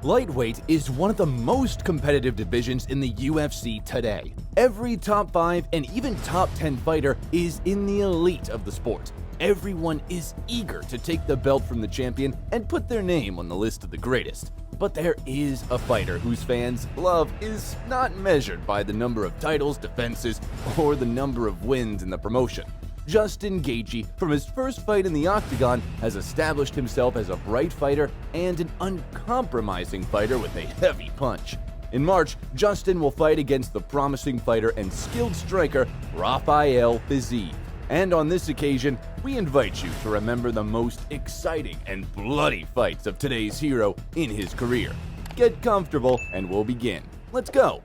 Lightweight is one of the most competitive divisions in the UFC today. Every top 5 and even top 10 fighter is in the elite of the sport. Everyone is eager to take the belt from the champion and put their name on the list of the greatest. But there is a fighter whose fans' love is not measured by the number of titles, defenses, or the number of wins in the promotion. Dustin Gaethje, from his first fight in the octagon, has established himself as a bright fighter and an uncompromising fighter with a heavy punch. In March, Dustin will fight against the promising fighter and skilled striker Rafael Fiziev. And on this occasion, we invite you to remember the most exciting and bloody fights of today's hero in his career. Get comfortable and we'll begin. Let's go!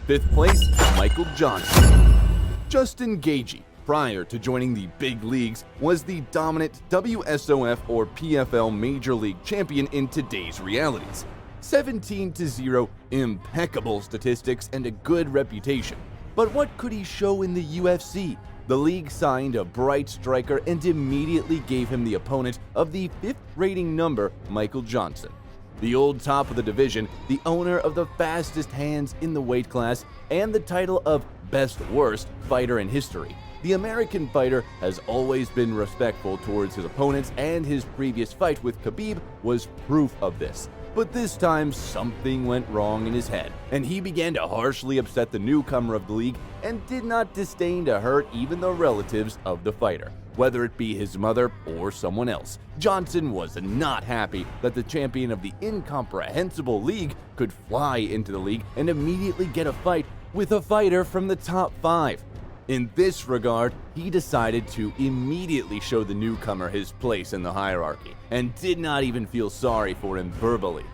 5th place, Michael Johnson. Dustin Gaethje, prior to joining the big leagues, was the dominant WSOF or PFL Major League champion in today's realities. 17-0, impeccable statistics, and a good reputation. But what could he show in the UFC? The league signed a bright striker and immediately gave him the opponent of the 5th rating number, Michael Johnson. The old top of the division, the owner of the fastest hands in the weight class, and the title of best-worst fighter in history. The American fighter has always been respectful towards his opponents, and his previous fight with Khabib was proof of this. But this time, something went wrong in his head, and he began to harshly upset the newcomer of the league and did not disdain to hurt even the relatives of the fighter, whether it be his mother or someone else. Johnson was not happy that the champion of the incomprehensible league could fly into the league and immediately get a fight with a fighter from the top 5. In this regard, he decided to immediately show the newcomer his place in the hierarchy, and did not even feel sorry for him verbally.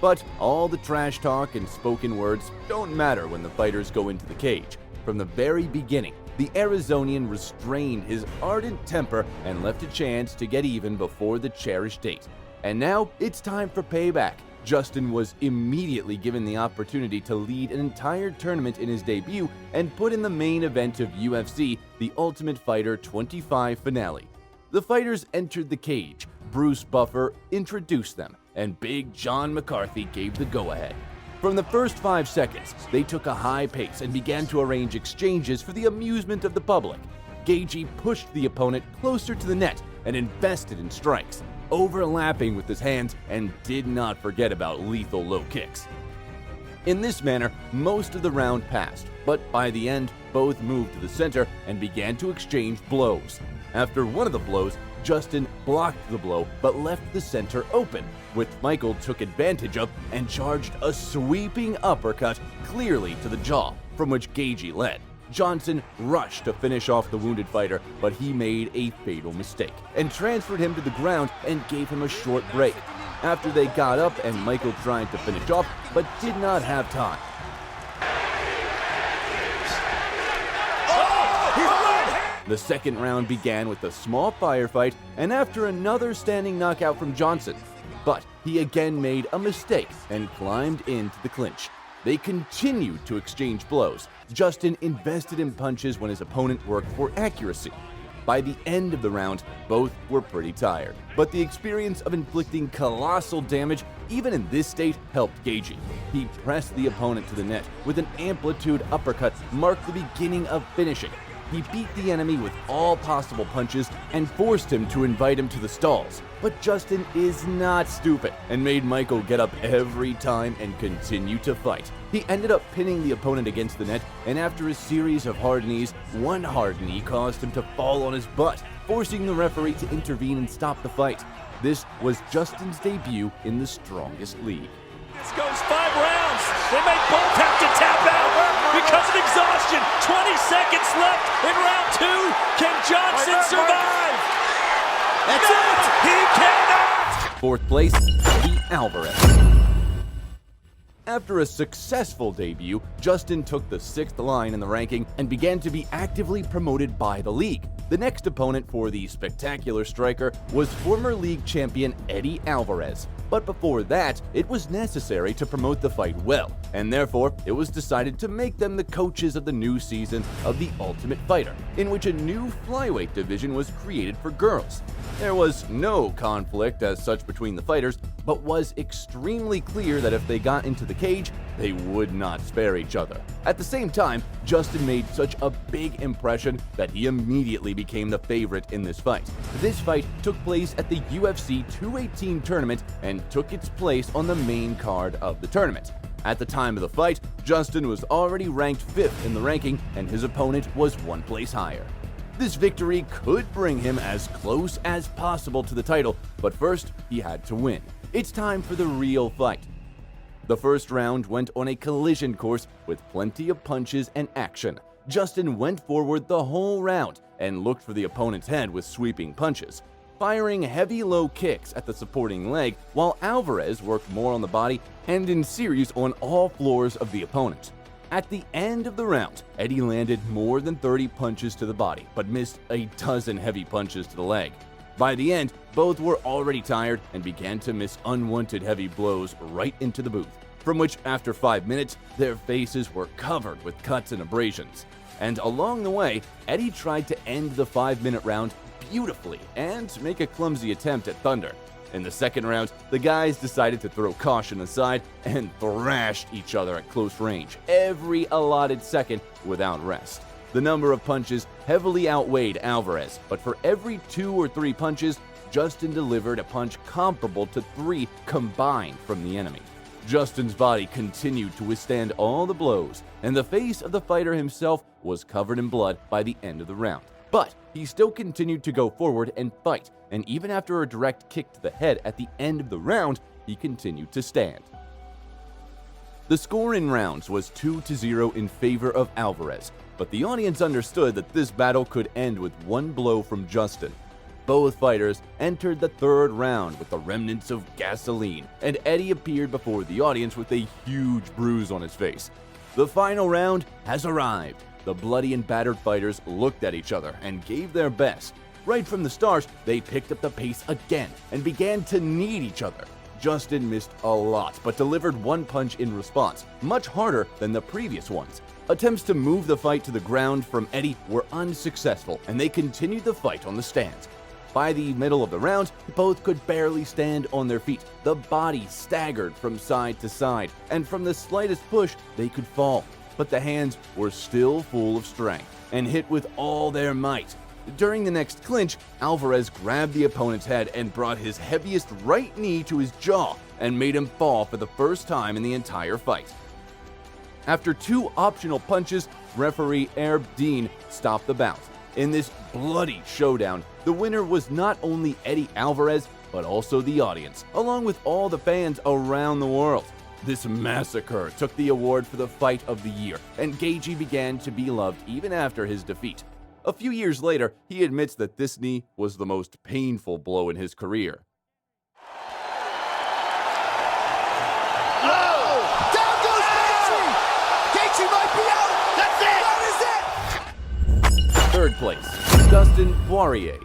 But all the trash talk and spoken words don't matter when the fighters go into the cage. From the very beginning, the Arizonian restrained his ardent temper and left a chance to get even before the cherished date. And now it's time for payback. Dustin was immediately given the opportunity to lead an entire tournament in his debut and put in the main event of UFC, the Ultimate Fighter 25 finale. The fighters entered the cage, Bruce Buffer introduced them, and Big John McCarthy gave the go-ahead. From the first 5 seconds, they took a high pace and began to arrange exchanges for the amusement of the public. Gaethje pushed the opponent closer to the net and invested in strikes, overlapping with his hands, and did not forget about lethal low kicks. In this manner, most of the round passed, but by the end, both moved to the center and began to exchange blows. After one of the blows, Dustin blocked the blow but left the center open, which Michael took advantage of and charged a sweeping uppercut clearly to the jaw, from which Gaethje led. Johnson rushed to finish off the wounded fighter, but he made a fatal mistake and transferred him to the ground and gave him a short break. After they got up and Michael tried to finish off, but did not have time. The second round began with a small firefight and after another standing knockout from Johnson. But he again made a mistake and climbed into the clinch. They continued to exchange blows. Dustin invested in punches when his opponent worked for accuracy. By the end of the round, both were pretty tired, but the experience of inflicting colossal damage, even in this state, helped Gaethje. He pressed the opponent to the net with an amplitude uppercut, marked the beginning of finishing. He beat the enemy with all possible punches and forced him to invite him to the stalls. But Dustin is not stupid and made Michael get up every time and continue to fight. He ended up pinning the opponent against the net, and after a series of hard knees, one hard knee caused him to fall on his butt, forcing the referee to intervene and stop the fight. This was Dustin's debut in the strongest league. This goes 5 rounds. They may both have to tap out because of exhaustion. 20 seconds left in round 2. Can Johnson survive? That's no, it! He cannot! 4th place, Eddie Alvarez. After a successful debut, Dustin took the 6th line in the ranking and began to be actively promoted by the league. The next opponent for the spectacular striker was former league champion Eddie Alvarez. But before that, it was necessary to promote the fight well, and therefore it was decided to make them the coaches of the new season of The Ultimate Fighter, in which a new flyweight division was created for girls. There was no conflict as such between the fighters, but was extremely clear that if they got into the cage, they would not spare each other. At the same time, Justin made such a big impression that he immediately became the favorite in this fight. This fight took place at the UFC 218 tournament and took its place on the main card of the tournament. At the time of the fight, Justin was already ranked 5th in the ranking and his opponent was one place higher. This victory could bring him as close as possible to the title, but first he had to win. It's time for the real fight. The first round went on a collision course with plenty of punches and action. Justin went forward the whole round and looked for the opponent's head with sweeping punches, firing heavy low kicks at the supporting leg, while Alvarez worked more on the body and in series on all floors of the opponent. At the end of the round, Eddie landed more than 30 punches to the body, but missed a dozen heavy punches to the leg. By the end, both were already tired and began to miss unwanted heavy blows right into the booth, from which after 5 minutes, their faces were covered with cuts and abrasions. And along the way, Eddie tried to end the 5-minute round beautifully and make a clumsy attempt at thunder. In the second round, the guys decided to throw caution aside and thrashed each other at close range every allotted second without rest. The number of punches heavily outweighed Alvarez, but for every 2 or 3 punches, Justin delivered a punch comparable to 3 combined from the enemy. Justin's body continued to withstand all the blows, and the face of the fighter himself was covered in blood by the end of the round. But he still continued to go forward and fight, and even after a direct kick to the head at the end of the round, he continued to stand. The score in rounds was 2-0 in favor of Alvarez, but the audience understood that this battle could end with one blow from Justin. Both fighters entered the third round with the remnants of gasoline, and Eddie appeared before the audience with a huge bruise on his face. The final round has arrived. The bloody and battered fighters looked at each other and gave their best. Right from the start, they picked up the pace again and began to knead each other. Justin missed a lot, but delivered one punch in response, much harder than the previous ones. Attempts to move the fight to the ground from Eddie were unsuccessful, and they continued the fight on the stands. By the middle of the round, both could barely stand on their feet. The body staggered from side to side, and from the slightest push, they could fall. But the hands were still full of strength and hit with all their might. During the next clinch, Alvarez grabbed the opponent's head and brought his heaviest right knee to his jaw and made him fall for the first time in the entire fight. After 2 optional punches, referee Herb Dean stopped the bout. In this bloody showdown, the winner was not only Eddie Alvarez, but also the audience, along with all the fans around the world. This massacre took the award for the fight of the year, and Gaethje began to be loved even after his defeat. A few years later, he admits that this knee was the most painful blow in his career. Oh! Down goes Gaethje! Gaethje might be out! That's it! Third place, Dustin Poirier.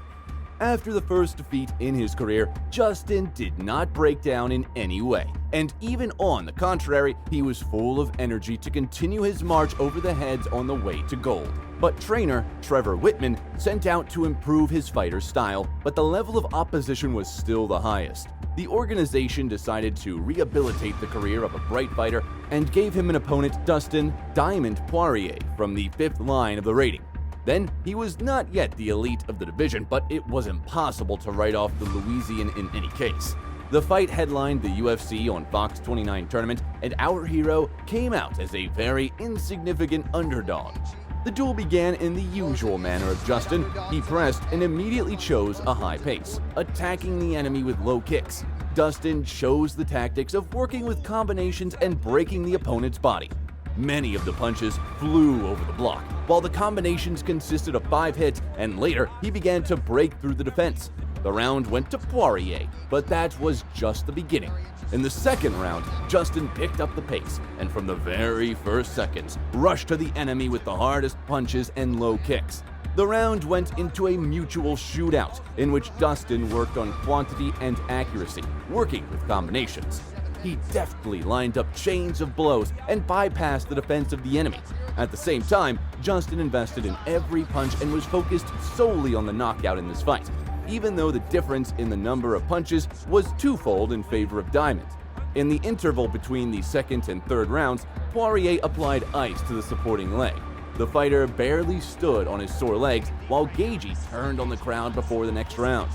After the first defeat in his career, Justin did not break down in any way. And even on the contrary, he was full of energy to continue his march over the heads on the way to gold. But trainer Trevor Whitman sent out to improve his fighter's style, but the level of opposition was still the highest. The organization decided to rehabilitate the career of a bright fighter and gave him an opponent, Dustin "Diamond" Poirier, from the 5th line of the rating. Then, he was not yet the elite of the division, but it was impossible to write off the Louisian in any case. The fight headlined the UFC on Fox 29 tournament, and our hero came out as a very insignificant underdog. The duel began in the usual manner of Justin. He pressed and immediately chose a high pace, attacking the enemy with low kicks. Dustin chose the tactics of working with combinations and breaking the opponent's body. Many of the punches flew over the block, while the combinations consisted of 5 hits, and later he began to break through the defense. The round went to Poirier, but that was just the beginning. In the second round, Justin picked up the pace, and from the very first seconds, rushed to the enemy with the hardest punches and low kicks. The round went into a mutual shootout, in which Dustin worked on quantity and accuracy, working with combinations. He deftly lined up chains of blows and bypassed the defense of the enemy. At the same time, Justin invested in every punch and was focused solely on the knockout in this fight. even though the difference in the number of punches was twofold in favor of Diamond. In the interval between the second and third rounds, Poirier applied ice to the supporting leg. The fighter barely stood on his sore legs while Gaethje turned on the crowd before the next round.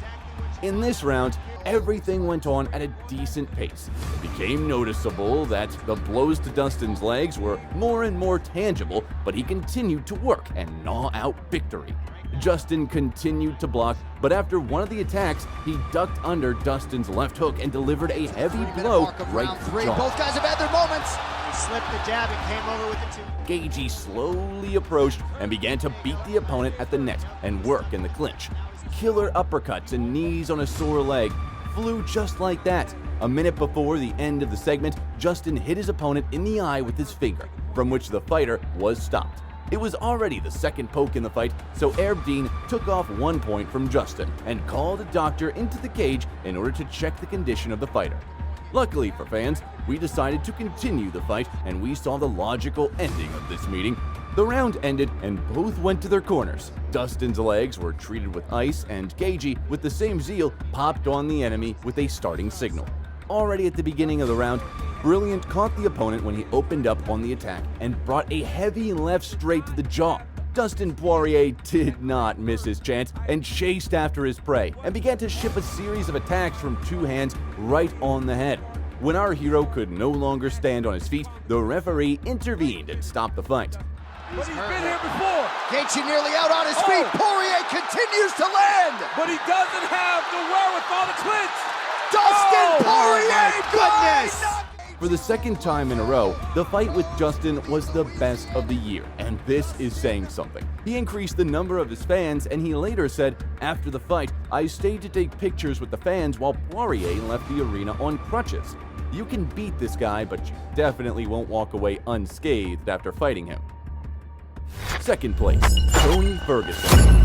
In this round, everything went on at a decent pace. It became noticeable that the blows to Dustin's legs were more and more tangible, but he continued to work and gnaw out victory. Dustin continued to block, but after one of the attacks, he ducked under Dustin's left hook and delivered a heavy blow right to the jaw. Both guys have had their moments. He slipped the jab and came over with the two. Gaethje slowly approached and began to beat the opponent at the net and work in the clinch. Killer uppercuts and knees on a sore leg flew just like that. A minute before the end of the segment, Dustin hit his opponent in the eye with his finger, from which the fighter was stopped. It was already the second poke in the fight, so Herb Dean took off 1 point from Dustin and called a doctor into the cage in order to check the condition of the fighter. Luckily for fans, we decided to continue the fight and we saw the logical ending of this meeting. The round ended and both went to their corners. Dustin's legs were treated with ice and Gaethje, with the same zeal, popped on the enemy with a starting signal. Already at the beginning of the round, Brilliant caught the opponent when he opened up on the attack and brought a heavy left straight to the jaw. Dustin Poirier did not miss his chance and chased after his prey and began to ship a series of attacks from two hands right on the head. When our hero could no longer stand on his feet, the referee intervened and stopped the fight. But he's been here before. Gaethje nearly out on his feet. Poirier continues to land. But he doesn't have the wherewithal to clinch. Dustin Poirier, goodness! For the second time in a row, the fight with Dustin was the best of the year, and this is saying something. He increased the number of his fans, and he later said, "After the fight, I stayed to take pictures with the fans while Poirier left the arena on crutches." You can beat this guy, but you definitely won't walk away unscathed after fighting him. Second place, Tony Ferguson.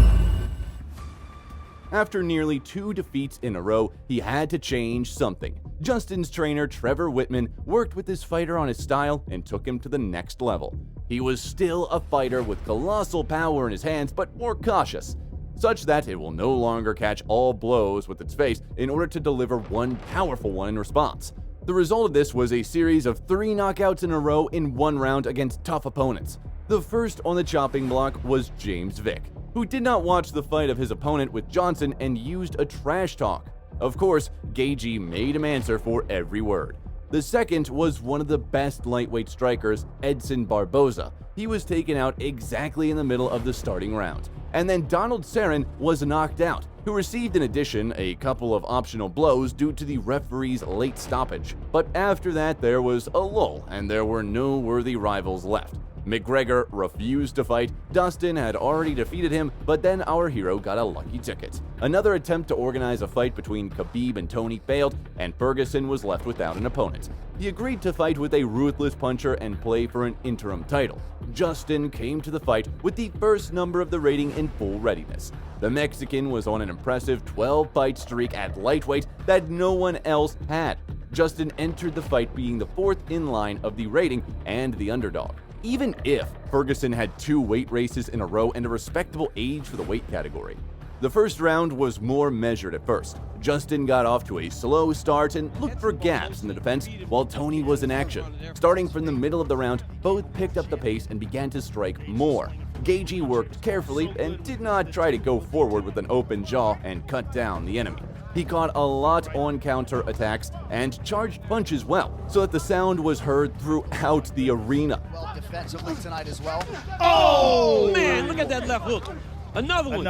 After nearly 2 defeats in a row, he had to change something. Justin's trainer, Trevor Whitman, worked with his fighter on his style and took him to the next level. He was still a fighter with colossal power in his hands, but more cautious, such that it will no longer catch all blows with its face in order to deliver one powerful one in response. The result of this was a series of 3 knockouts in a row in 1 round against tough opponents. The first on the chopping block was James Vick, who did not watch the fight of his opponent with Johnson and used a trash talk. Of course, Gaethje made him answer for every word. The second was one of the best lightweight strikers, Edson Barboza. He was taken out exactly in the middle of the starting round. And then Donald Cerrone was knocked out, who received in addition a couple of optional blows due to the referee's late stoppage. But after that, there was a lull and there were no worthy rivals left. McGregor refused to fight. Dustin had already defeated him, but then our hero got a lucky ticket. Another attempt to organize a fight between Khabib and Tony failed, and Ferguson was left without an opponent. He agreed to fight with a ruthless puncher and play for an interim title. Dustin came to the fight with the first number of the rating in full readiness. The Mexican was on an impressive 12-fight streak at lightweight that no one else had. Dustin entered the fight being the 4th in line of the rating and the underdog. Even if Ferguson had 2 weight races in a row and a respectable age for the weight category. The first round was more measured at first. Dustin got off to a slow start and looked for gaps in the defense while Tony was in action. Starting from the middle of the round, both picked up the pace and began to strike more. Gaethje worked carefully and did not try to go forward with an open jaw and cut down the enemy. He caught a lot on counter attacks and charged punches well, so that the sound was heard throughout the arena. Well, defensively tonight as well. Oh, man, look at that left hook. Another one.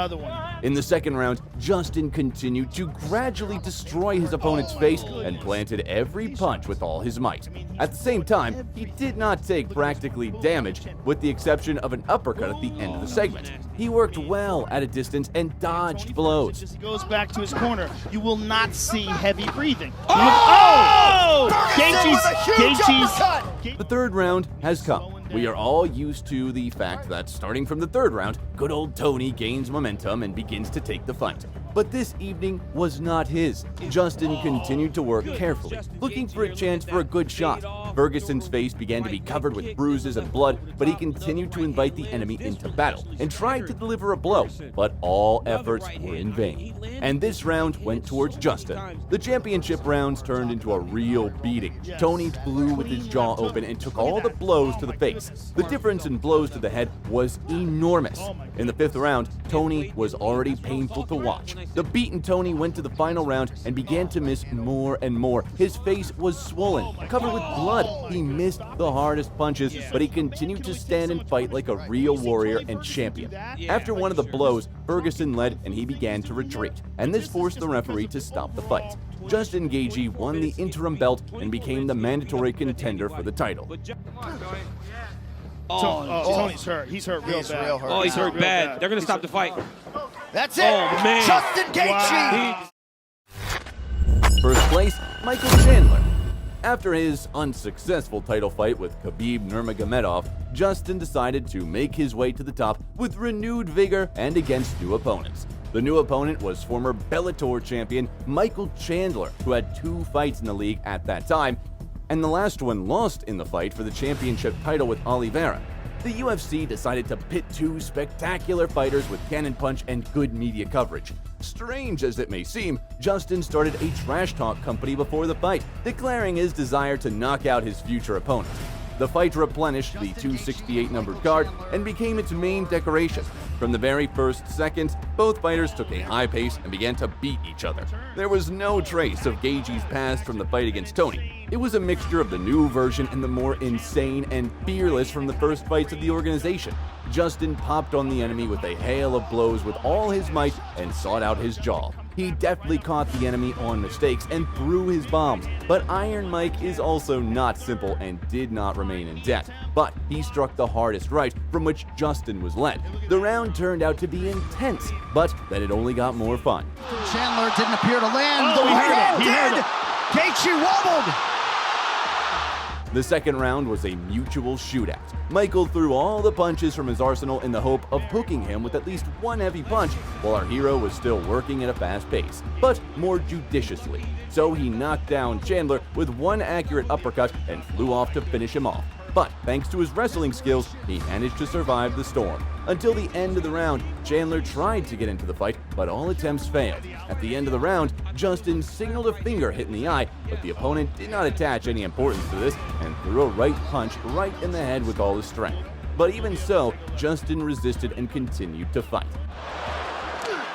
In the second round, Dustin continued to gradually destroy his opponent's face and planted every punch with all his might. At the same time, he did not take practically damage, with the exception of an uppercut at the end of the segment. He worked well at a distance and dodged blows. As he goes back to his corner, you will not see heavy breathing. The third round has come. We are all used to the fact that starting from the third round, good old Tony gains momentum and begins to take the fight. But this evening was not his. Justin continued to work carefully, looking for a chance for a good shot. Ferguson's face began to be covered with bruises and blood, but he continued to invite the enemy into battle and tried to deliver a blow, but all efforts were in vain. And this round went towards Justin. The championship rounds turned into a real beating. Tony flew with his jaw open and took all the blows to the face. The difference in blows to the head was enormous. In the 5th round, Tony was already painful to watch. The beaten Tony went to the final round and began to miss more and more. His face was swollen, covered with blood. He missed the hardest punches, but he continued to stand and fight like a real warrior and champion. After one of the blows, Ferguson led and he began to retreat, and this forced the referee to stop the fight. Justin Gaethje won the interim belt and became the mandatory contender for the title. Tony's hurt. He's hurt real bad. Real hurt. Oh, he's hurt bad. They're going to stop the fight. That's it. Oh, man. Justin Gaethje. First place, Michael Chandler. After his unsuccessful title fight with Khabib Nurmagomedov, Justin decided to make his way to the top with renewed vigor and against new opponents. The new opponent was former Bellator champion Michael Chandler, who had 2 fights in the league at that time, and the last one lost in the fight for the championship title with Oliveira. The UFC decided to pit 2 spectacular fighters with cannon punch and good media coverage. Strange as it may seem, Justin started a trash talk company before the fight, declaring his desire to knock out his future opponent. The fight replenished the 268 numbered card and became its main decoration. From the very first second, both fighters took a high pace and began to beat each other. There was no trace of Gaethje's past from the fight against Tony. It was a mixture of the new version and the more insane and fearless from the first fights of the organization. Justin popped on the enemy with a hail of blows with all his might and sought out his jaw. He deftly caught the enemy on mistakes and threw his bombs, but Iron Mike is also not simple and did not remain in debt. But he struck the hardest right, from which Justin was led. The round turned out to be intense, but then it only got more fun. Chandler didn't appear to land. Oh, The he heard hand it. He heard did. it. Gaethje wobbled. The second round was a mutual shootout. Michael threw all the punches from his arsenal in the hope of hooking him with at least one heavy punch, while our hero was still working at a fast pace, but more judiciously. So he knocked down Chandler with one accurate uppercut and flew off to finish him off. But thanks to his wrestling skills, he managed to survive the storm. Until the end of the round, Chandler tried to get into the fight, but all attempts failed. At the end of the round, Justin signaled a finger hit in the eye, but the opponent did not attach any importance to this and threw a right punch right in the head with all his strength. But even so, Justin resisted and continued to fight.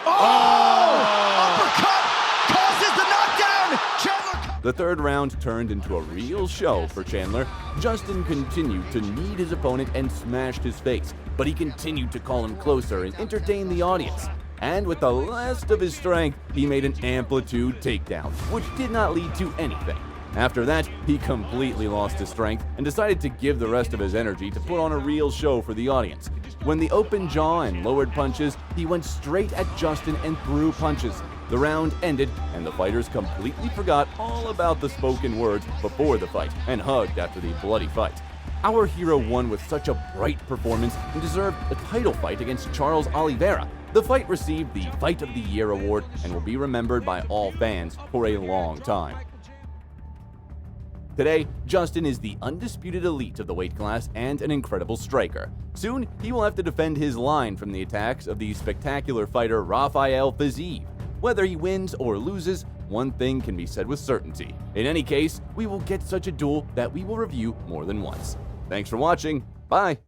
Uppercut causes the knockdown. Chandler. The third round turned into a real show for Chandler. Justin continued to knead his opponent and smashed his face, but he continued to call him closer and entertain the audience. And with the last of his strength, he made an amplitude takedown, which did not lead to anything. After that, he completely lost his strength and decided to give the rest of his energy to put on a real show for the audience. When the open jaw and lowered punches, he went straight at Justin and threw punches. The round ended, and the fighters completely forgot all about the spoken words before the fight and hugged after the bloody fight. Our hero won with such a bright performance and deserved a title fight against Charles Oliveira. The fight received the Fight of the Year award and will be remembered by all fans for a long time. Today, Justin is the undisputed elite of the weight class and an incredible striker. Soon, he will have to defend his line from the attacks of the spectacular fighter Rafael Fiziev. Whether he wins or loses, one thing can be said with certainty. In any case, we will get such a duel that we will review more than once. Thanks for watching. Bye.